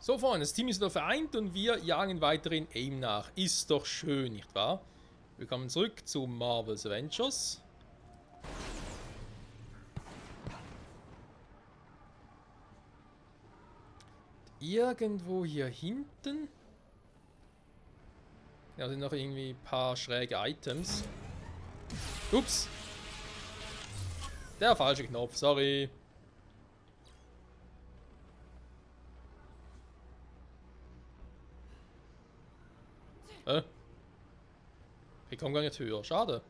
So, Freunde, das Team ist wieder vereint und wir jagen weiterhin AIM nach. Ist doch schön, nicht wahr? Willkommen zurück zu Marvel's Avengers. Irgendwo hier hinten. Ja, sind noch irgendwie ein paar schräge Items. Ups. Der falsche Knopf, sorry. Ich komme gar nicht höher. Schade.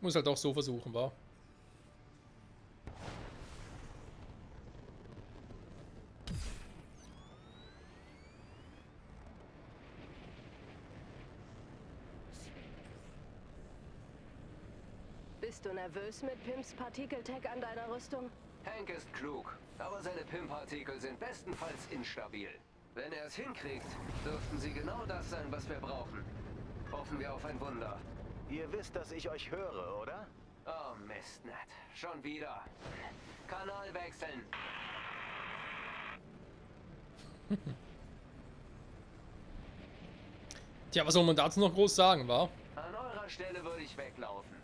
Muss halt auch so versuchen, wa? Bist du nervös mit Pimps Partikeltech an deiner Rüstung? Hank ist klug, aber seine PIM-Partikel sind bestenfalls instabil. Wenn er es hinkriegt, dürften sie genau das sein, was wir brauchen. Hoffen wir auf ein Wunder. Ihr wisst, dass ich euch höre, oder? Oh Mist, Ned. Schon wieder. Kanal wechseln. Tja, was soll man dazu noch groß sagen, wa? An eurer Stelle würde ich weglaufen.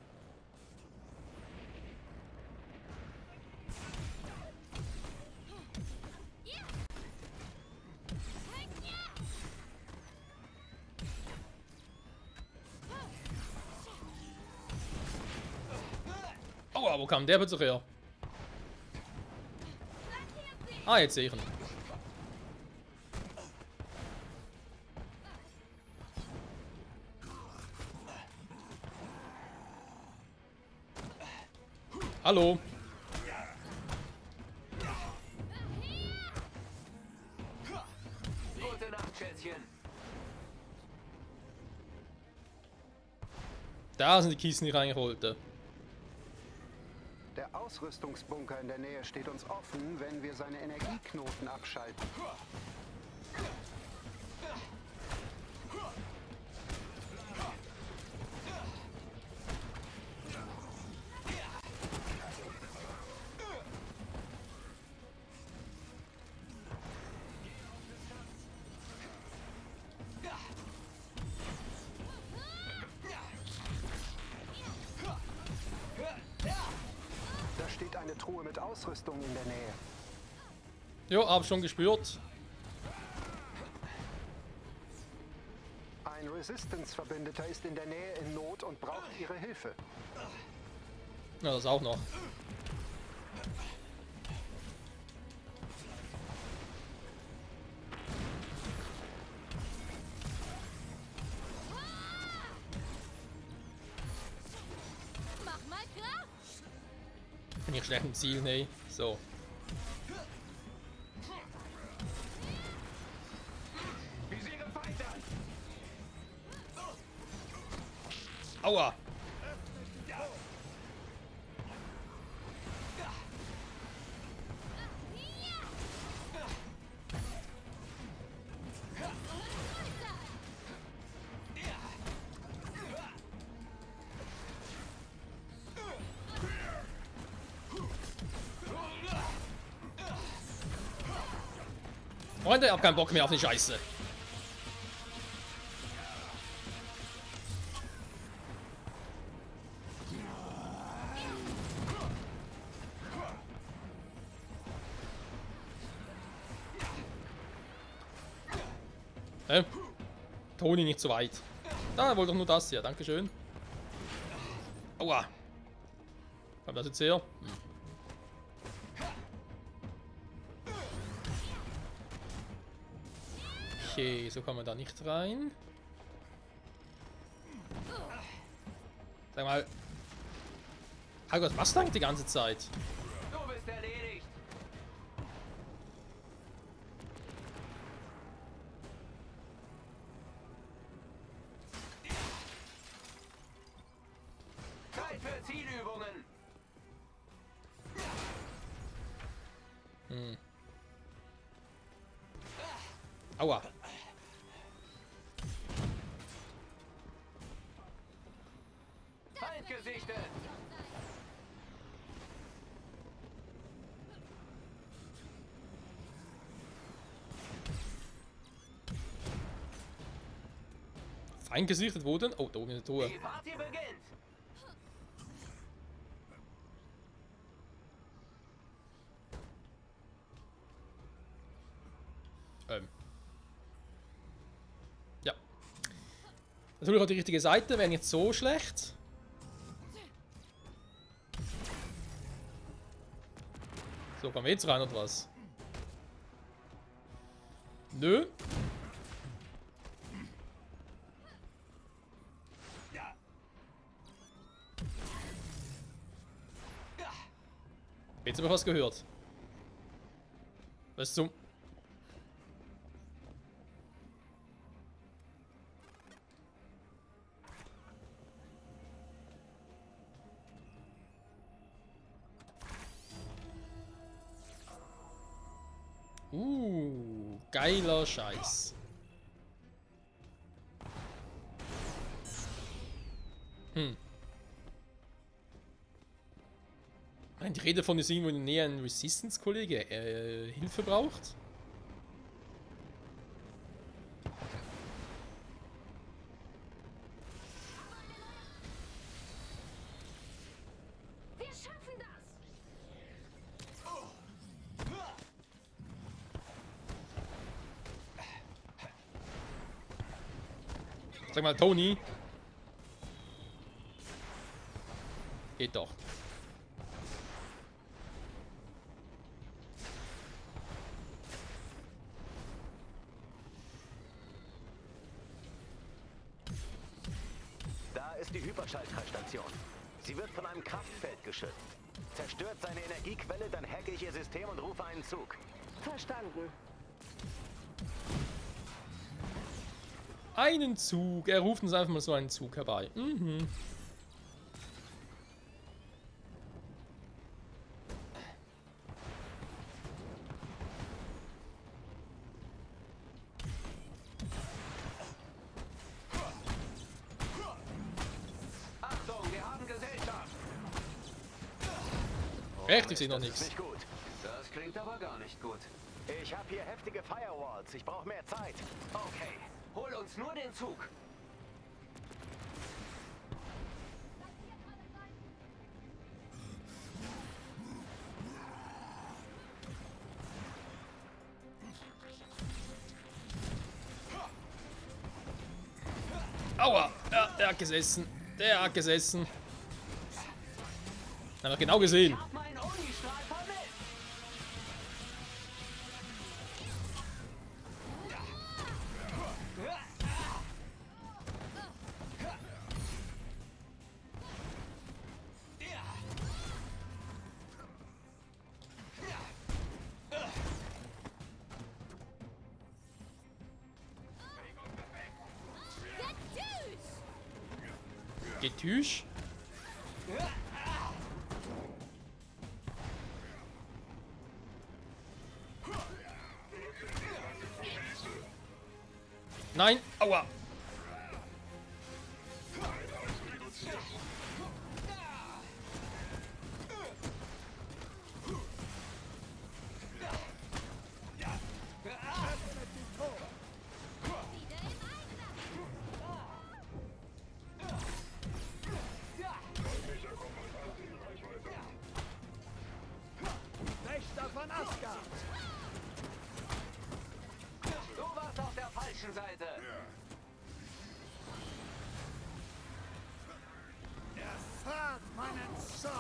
Aua, wo kam der bitte her? Ah, jetzt sehe ich ihn. Hallo. Gute Nacht, Schätzchen. Da sind die Kisten, die ich eigentlich wollte. Der Ausrüstungsbunker in der Nähe steht uns offen, wenn wir seine Energieknoten abschalten. Da steht eine Truhe mit Ausrüstung in der Nähe. Jo, hab schon gespürt. Ein Resistance-Verbündeter ist in der Nähe in Not und braucht ihre Hilfe. Ja, das auch noch. Mach mal klar! Bin ich schlecht im Ziel, nee. So. Visiere weiter! Aua. Freunde, ich hab keinen Bock mehr auf die Scheiße. Toni, nicht so weit. Da, er wollte doch nur das hier. Dankeschön. Aua. Kommt das jetzt her? Okay, so kann man da nicht rein. Sag mal. Hallo, was machst du eigentlich die ganze Zeit? Du bist erledigt. Zeit für Zielübungen. Aua. Feind gesichtet. eingesichtet wurden. Oh, da oben ist eine Truhe. Die Party beginnt! Ja. Natürlich auch die richtige Seite, wäre nicht so schlecht. So, kommen wir jetzt rein oder was? Nö. Jetzt haben wir was gehört. Was zum... Geiler Scheiß. Die Rede von ist irgendwo in der Nähe ein Resistance-Kollege Hilfe braucht. Wir schaffen das! Sag mal, Tony. Geht doch. Da ist die Hyperschallkreisstation. Sie wird von einem Kraftfeld geschützt. Zerstört seine Energiequelle, dann hacke ich ihr System und rufe einen Zug. Verstanden. Einen Zug. Er ruft uns einfach mal so einen Zug herbei. Mhm. Achtung, wir haben Gesellschaft! Echt, ich sehe noch Das ist nichts. nicht gut. Das klingt aber gar nicht gut. Ich habe hier heftige Firewalls. Ich brauche mehr Zeit. Okay, hol uns nur den Zug. Aua! Ja, der hat gesessen. Der hat gesessen. Haben wir genau gesehen. Hab meinen Unistrahl vermisst! Getüsch. Nein, aua. Wächter von Asgard! Du warst auf der falschen Seite. Erfahrt meinen Zorn!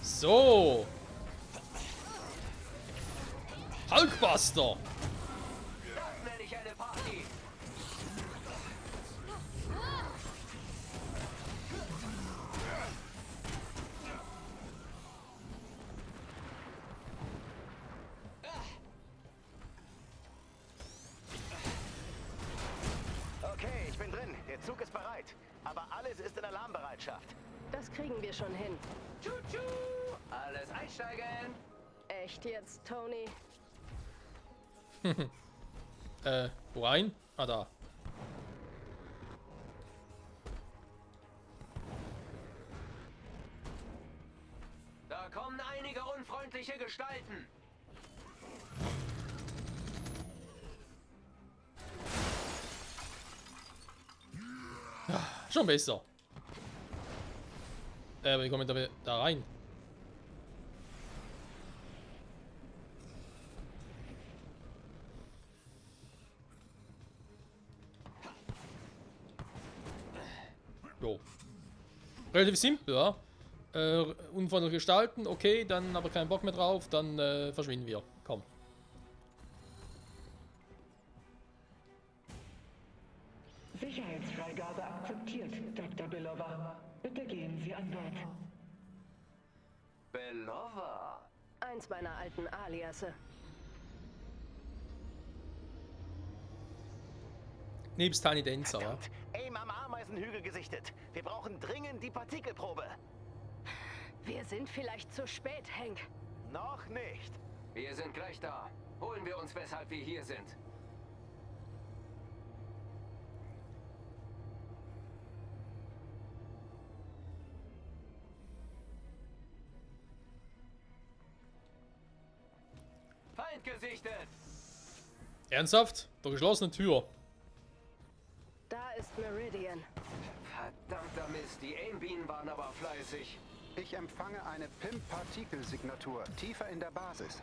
So. Hulkbuster. Das nenne ich eine Party. Okay, ich bin drin. Der Zug ist bereit. Aber alles ist in Alarmbereitschaft. Das kriegen wir schon hin. Tschu-tschu! Alles einsteigen! Echt jetzt, Tony? Wo rein? Ah, da. feindliche Gestalten! Schon besser. Aber wie kommen wir da rein? Jo. Relativ simpel, ja. Unfreundliche Gestalten, okay, dann aber keinen Bock mehr drauf, dann verschwinden wir. Komm. Sicherheitsfreigabe akzeptiert, Dr. Belova. Bitte gehen Sie an Bord. Belova! Eins meiner alten Aliasse. Nebst Tiny Dancer, ja. Verdammt, Aim am Ameisenhügel gesichtet. Wir brauchen dringend die Partikelprobe. Wir sind vielleicht zu spät, Hank. Noch nicht. Wir sind gleich da. Holen wir uns, weshalb wir hier sind. Feind gesichtet! Ernsthaft? Der geschlossene Tür. Da ist Meridian. Verdammter Mist, die Aim-Bienen waren aber fleißig. Ich empfange eine PIM-Partikelsignatur tiefer in der Basis.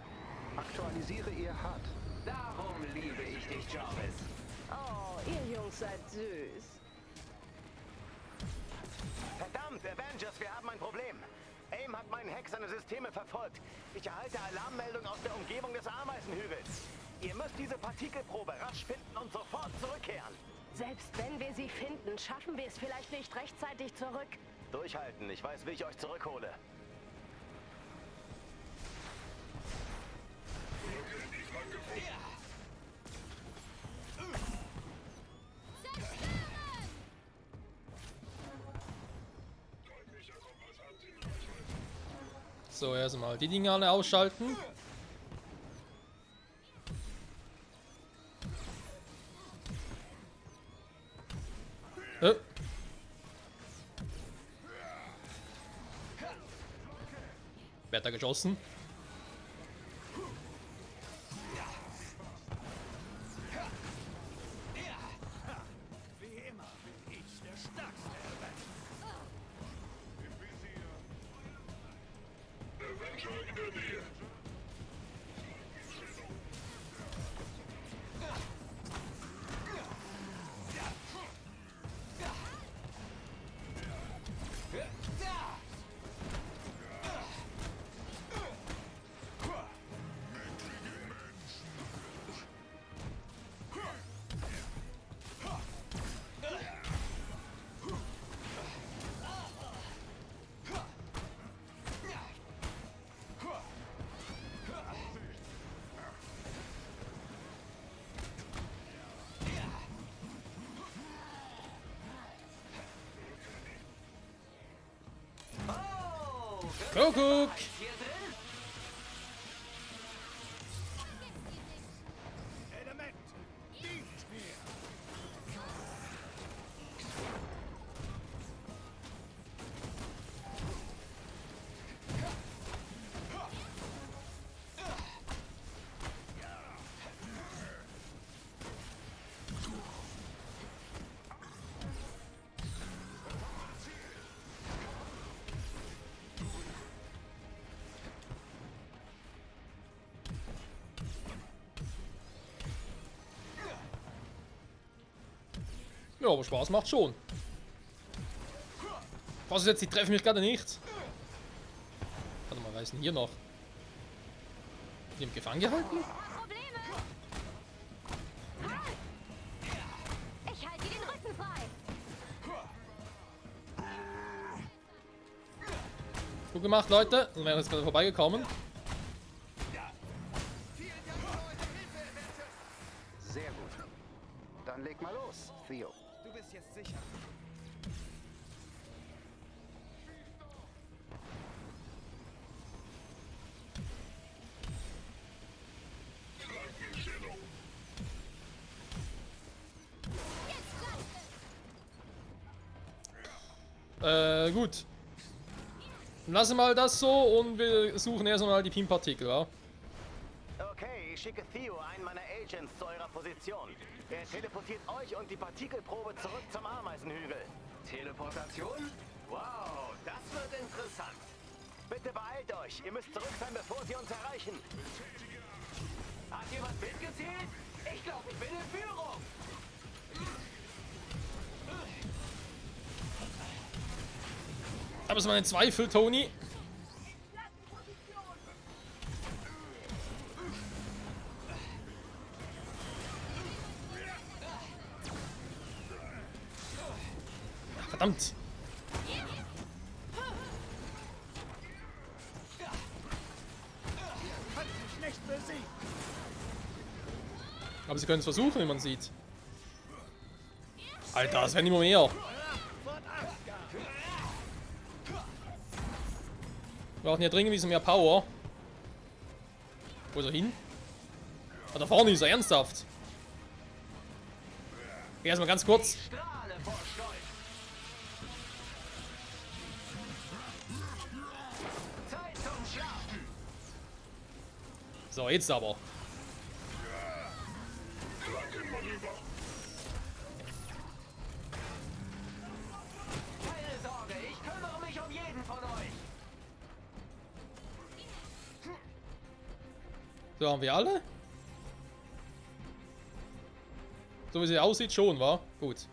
Aktualisiere Ihr HUD. Darum liebe ich dich, Jarvis. Oh, ihr Jungs seid süß. Verdammt, Avengers, wir haben ein Problem. Aim hat meinen Hack seine Systeme verfolgt. Ich erhalte Alarmmeldung aus der Umgebung des Ameisenhügels. Ihr müsst diese Partikelprobe rasch finden und sofort zurückkehren. Selbst wenn wir sie finden, schaffen wir es vielleicht nicht rechtzeitig zurück. Durchhalten, ich weiß, wie ich euch zurückhole. So, erstmal die Dinge alle ausschalten. Wird da geschossen? Kuckuck! Hier drin? Ja, aber Spaß macht schon. Was ist jetzt? Die treffen mich gerade nicht. Warte mal, was ist denn hier noch? Die haben gefangen gehalten? Probleme! Halt! Ich halte dir den Rücken frei! Gut gemacht, Leute. Dann wären jetzt gerade vorbeigekommen. Sehr gut. Dann leg mal los, Theo. Du bist jetzt sicher. Gut. Lassen wir mal das so und wir suchen erstmal die PIM-Partikel, ja? Okay, ich schicke Theo, einen meiner Agents, zu eurer Position. Er teleportiert euch und die Partikelprobe zurück zum Ameisenhügel. Teleportation? Wow, das wird interessant. Bitte beeilt euch. Ihr müsst zurück sein, bevor sie uns erreichen. Hat jemand mitgezählt? Ich glaube, ich bin in Führung. Aber es ist meine Zweifel, Tony. Verdammt. Aber sie können es versuchen, wie man sieht. Alter, es werden immer mehr. Wir brauchen ja dringend ein bisschen mehr Power. Wo ist er hin? Ah, da vorne ist er, ernsthaft. Geh erstmal ganz kurz. Strahle vor Stolz. Zeit zum Schlafen. So, jetzt aber. Keine Sorge, ich kümmere mich um jeden von euch. So, haben wir alle? So wie sie aussieht, schon, wa? Gut.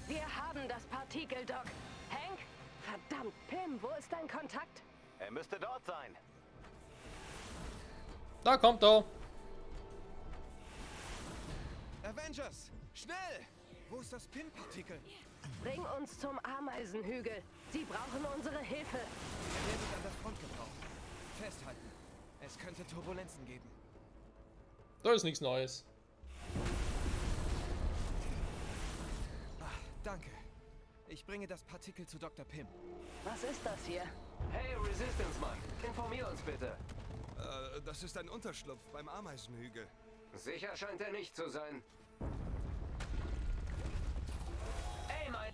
Wir haben das Partikeldock. Hank? Verdammt, Pim, wo ist dein Kontakt? Er müsste dort sein. Da kommt er. Avengers! Schnell! Wo ist das PIM-Partikel? Bring uns zum Ameisenhügel. Sie brauchen unsere Hilfe. Er wird an der Front gebraucht. Festhalten. Es könnte Turbulenzen geben. Da ist nichts Neues. Danke. Ich bringe das Partikel zu Dr. Pym. Was ist das hier? Hey, Resistance-Mann, informier uns bitte. Das ist ein Unterschlupf beim Ameisenhügel. Sicher scheint er nicht zu sein. Ey, mein...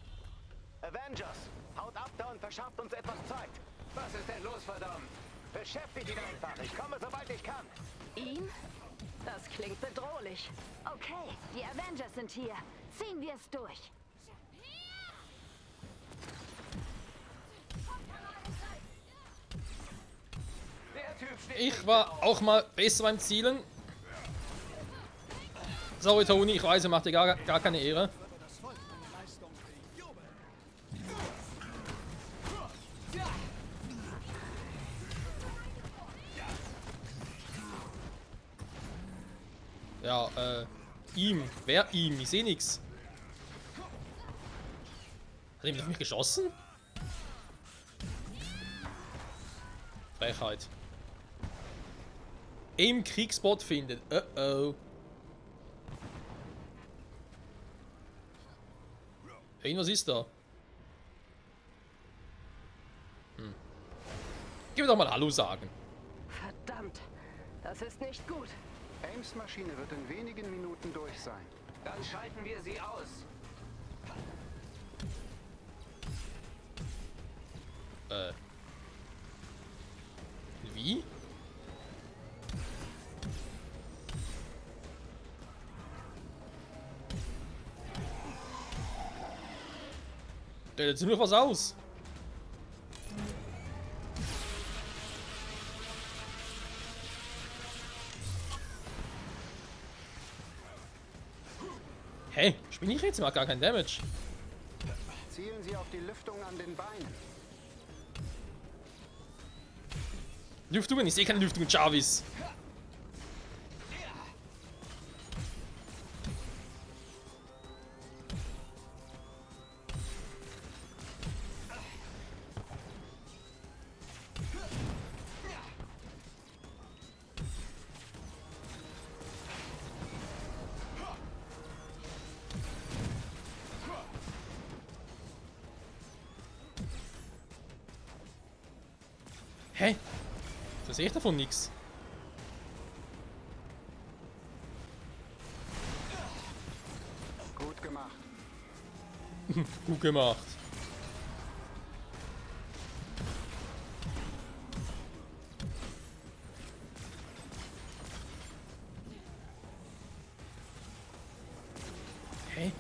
Avengers! Haut ab da und verschafft uns etwas Zeit. Was ist denn los, verdammt? Beschäftigt ihn einfach. Ich komme, sobald ich kann. Ihn? Das klingt bedrohlich. Okay, die Avengers sind hier. Ziehen wir es durch. Der Typ steht Ich nicht war auf. auch mal besser beim Zielen. Sorry, Tony, ich weiß, er macht dir gar keine Ehre. Ja, ihm. Wer ihm? Ich sehe nichts. Hat er auf mich geschossen? Frechheit. Im Kriegsbot findet. Oh. Hey, was ist da? Gib mir doch mal Hallo sagen. Verdammt, das ist nicht gut. Ames Maschine wird in wenigen Minuten durch sein. Dann schalten wir sie aus. Wie? Der jetzt nur was aus. Hä? Spinne ich jetzt? Macht gar kein Damage. Zielen Sie auf die Lüftung an den Beinen. Lüftungen? Ich sehe keine Lüftungen, Jarvis. Hä? Da sehe ich davon nichts. Gut gemacht. Gut gemacht. Hä?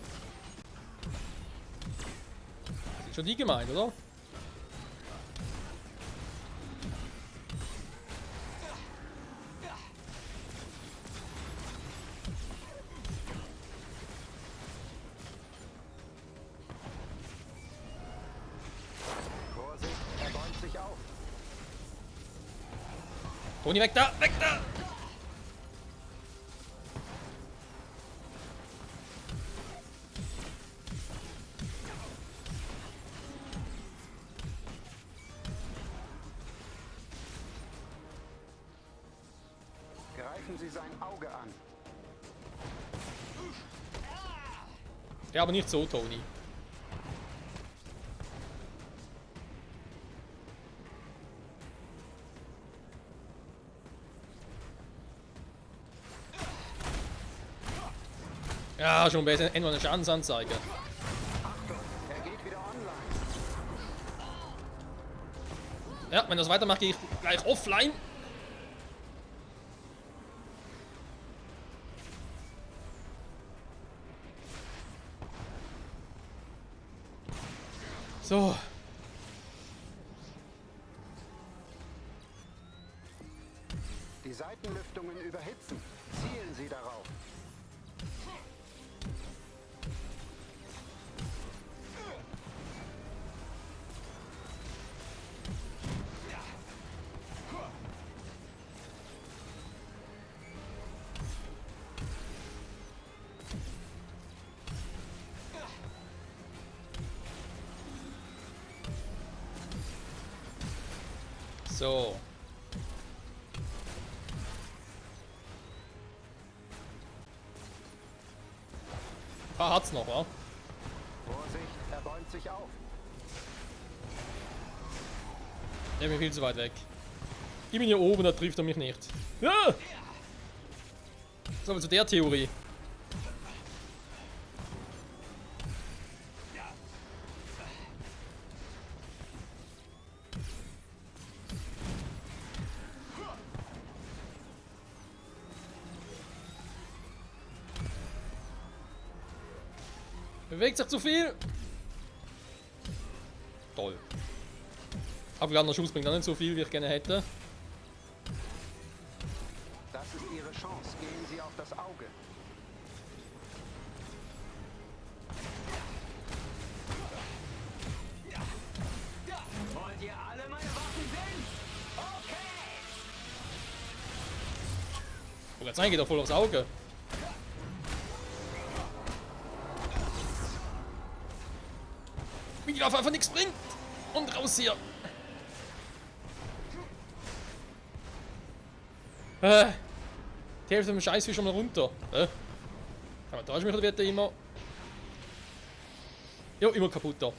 Sind schon die gemeint, oder? Vorsicht, er bäumt sich auf. Toni, weg da! Weg da! Greifen Sie sein Auge an. Ja, aber nicht so, Toni. Ja, schon besser. Endlich eine Schadensanzeige. Er geht wieder online. Ja, wenn das weitermacht, gehe ich gleich offline. So. Die Seitenlüftungen überhitzen. Zielen Sie darauf. So. Paar hat's noch, wa? Vorsicht, er bäumt sich auf. Der bin viel zu weit weg. Ich bin hier oben, da trifft er mich nicht. Ja! So, aber zu der Theorie. Bewegt sich zu viel. Toll. Aber der andere Schuss bringt auch nicht so viel, wie ich gerne hätte. Das ist Ihre Chance. Gehen Sie auf das Auge. Wollt ihr alle meine Waffen sehen? Okay! Oh, jetzt geht er voll aufs Auge. Wie auf einfach nichts bringt. Und raus hier. Die Hälfte vom Scheiß schon mal runter. Aber da ist mich wieder immer. Jo, immer kaputter.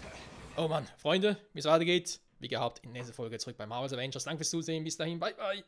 Oh Mann, Freunde, wie es weitergeht, wie gehabt, in der nächsten Folge zurück bei Marvel's Avengers. Danke fürs Zusehen, bis dahin, bye bye.